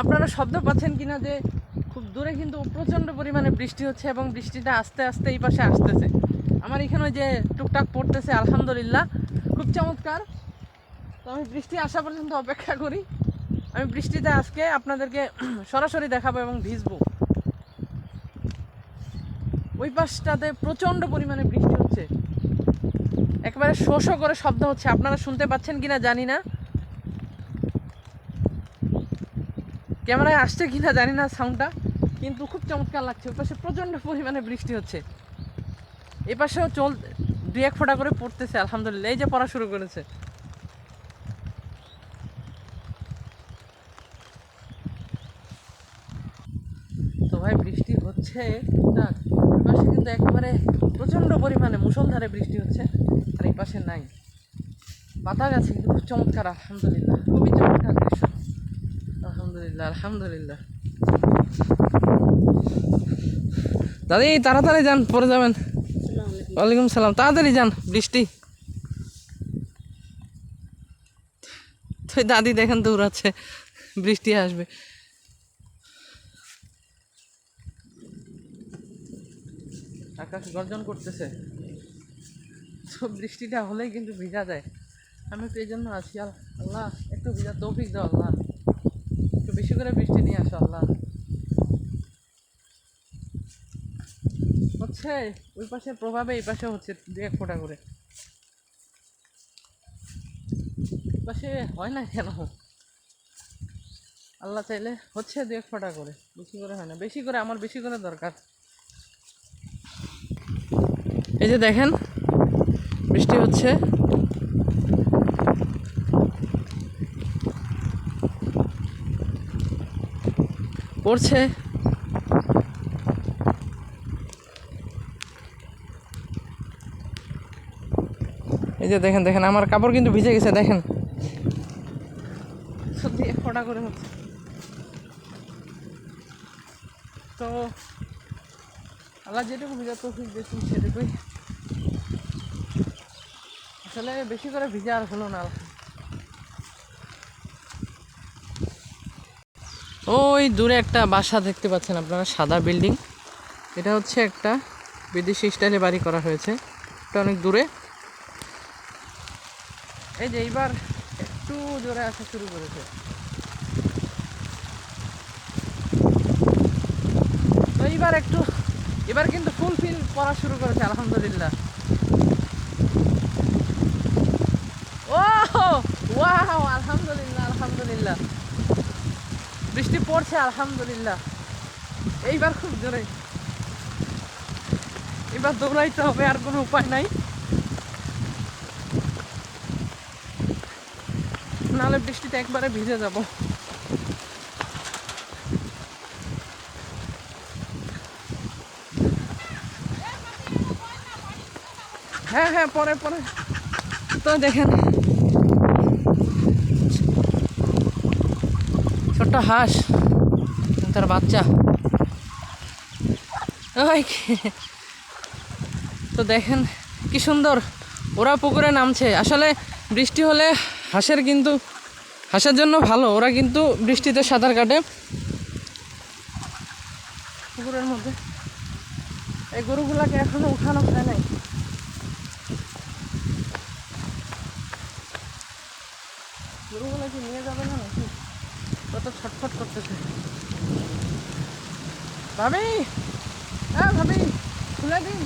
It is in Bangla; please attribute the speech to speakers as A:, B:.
A: আপনারা শব্দ পাচ্ছেন কিনা যে খুব দূরে কিন্তু প্রচণ্ড পরিমাণে বৃষ্টি হচ্ছে এবং বৃষ্টিটা আস্তে আস্তে এই পাশে আসতেছে। আমার এখানে যে টুকটাক পড়তেছে আলহামদুলিল্লাহ, খুব চমৎকার। তো আমি বৃষ্টি আসা পর্যন্ত অপেক্ষা করি। আমি বৃষ্টিতে আজকে আপনাদেরকে সরাসরি দেখাবো এবং ভিজবো। ওই পাশটাতে প্রচণ্ড পরিমাণে বৃষ্টি হচ্ছে, একবারে শো শো করে শব্দ হচ্ছে। আপনারা শুনতে পাচ্ছেন কিনা জানি না, ক্যামেরায় আসছে কিনা জানি না সাউন্ডটা, কিন্তু খুব চমৎকার লাগছে। ওই পাশে প্রচণ্ড পরিমাণে বৃষ্টি হচ্ছে, এ পাশেও দু এক ফোঁটা করে পড়তেছে আলহামদুলিল্লাহ। এই যে পড়া শুরু করেছে। তো ভাই বৃষ্টি হচ্ছে টুকটাক, এই পাশে কিন্তু একেবারে প্রচণ্ড পরিমাণে মুষলধারে বৃষ্টি হচ্ছে, আর এই পাশে নাই। পাতা গাছে কিন্তু খুব চমৎকার আলহামদুলিল্লাহ, খুবই চমৎকার দৃশ্য আলহামদুলিল্লাহ আলহামদুলিল্লাহ। দাদি তাড়াতাড়ি যান, পরে যাবেন। ওয়ালাইকুম সালাম, তাড়াতাড়ি যান, বৃষ্টি। তো দাদি দেখেন দৌড়াচ্ছে, বৃষ্টি আসবে। আকাশ গর্জন করতেছে, তো বৃষ্টিটা হলেই কিন্তু ভিজা যায়। আমি তো এই জন্য আছি, আল্লাহ একটু ভিজা তৌফিক দাও আল্লাহ, একটু বেশি করে বৃষ্টি নিয়ে আসো আল্লাহ। হচ্ছে ওই পাশের প্রভাবে এই পাশে হচ্ছে দু এক ফোঁটা করে, পাশে হয় না কেন? আল্লাহ চাইলে হচ্ছে দু এক ফোঁটা করে, বেশি করে হয় না। বেশি করে আমার বেশি করে দরকার। এই যে দেখেন বৃষ্টি হচ্ছে, পড়ছে। এই যে দেখেন দেখেন আমার কাপড় কিন্তু ভিজে গেছে, দেখেন সত্যি এক ফোঁটা করে হচ্ছে। তো আল্লাহ যেটুকু ভিজা তৌফিক দিয়েছেন সেটুকুই। আসলে বেশি করে ভিজা আর হলো না। ওই দূরে একটা বাসা দেখতে পাচ্ছেন আপনারা, সাদা বিল্ডিং। এটা হচ্ছে একটা বিদেশি স্টাইলে বাড়ি করা হয়েছে, এটা অনেক দূরে। এই যে এইবার একটু জোরে আসা শুরু করেছে। তো এবার কিন্তু ফুলফিল পড়া শুরু করেছে আলহামদুলিল্লাহ। ও ওয়াও, আলহামদুলিল্লাহ আলহামদুলিল্লাহ, বৃষ্টি পড়ছে আলহামদুলিল্লাহ। এইবার খুব জোরে, এবার দৌড়াইতে হবে, আর কোনো উপায় নাই, নাহলে বৃষ্টিতে একবারে ভিজে যাব। হ্যাঁ হ্যাঁ, পরে পরে। তো দেখেন ছোট্ট হাঁস, তার বাচ্চা। তো দেখেন কি সুন্দর ওরা পুকুরে নামছে। আসলে বৃষ্টি হলে হাঁসের জন্য ভালো, ওরা কিন্তু বৃষ্টিতে সাঁতার কাটে পুকুরের মধ্যে। এই গরুগুলাকে এখনো উঠানো হয় নাই। গরুগুলাকে নিয়ে যাবে না নাকি? কত ছটফট করতেছে। ভাবি, হ্যাঁ ভাবি, খুলে দিন।